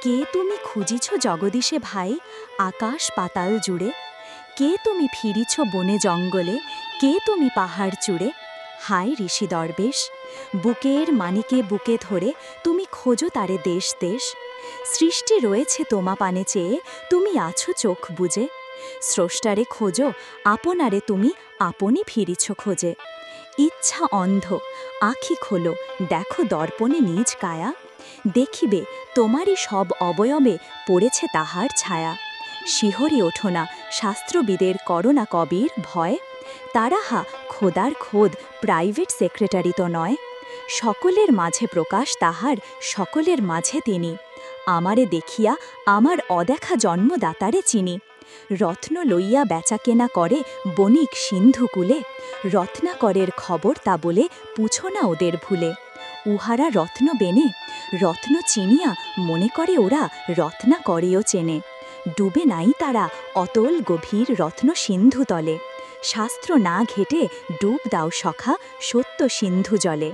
কে তুমি খুঁজিছ জগদীশে ভাই আকাশ পাতাল জুড়ে? কে তুমি ফিরিছ বনে জঙ্গলে? কে তুমি পাহাড় চূড়ে? হায় ঋষি দরবেশ, বুকের মানিকে বুকে ধরে তুমি খোঁজো তারে দেশ দেশ। সৃষ্টি রয়েছে তোমা পানে চেয়ে, তুমি আছো চোখ বুজে। স্রষ্টারে খোঁজো, আপনারে তুমি আপনি ফিরিছ খোঁজে। ইচ্ছা অন্ধ, আখি খোলো, দেখো দর্পণে নিজ কায়া। দেখিবে তোমারই সব অবয়বে পড়েছে তাহার ছায়া। শিহরে ওঠো না, শাস্ত্রবিদের করোনা কবির ভয়। তারাহা খোদার খোদ, প্রাইভেট সেক্রেটারি তো নয়। সকলের মাঝে প্রকাশ তাহার, সকলের মাঝে তিনি। আমারে দেখিয়া আমার অদেখা জন্মদাতারে চিনি। রত্ন লইয়া বেচাকেনা করে বণিক সিন্ধুকুলে। রত্নাকরের খবর তা বলে পুছো না ওদের ভুলে। উহারা রত্ন বেনে, রত্ন চিনিয়া মনে করে ওরা রত্নাকরেও চেনে। ডুবে নাই তারা অতল গভীর রত্ন সিন্ধু তলে। শাস্ত্র না ঘেটে ডুব দাও সখা সত্য সিন্ধু জলে।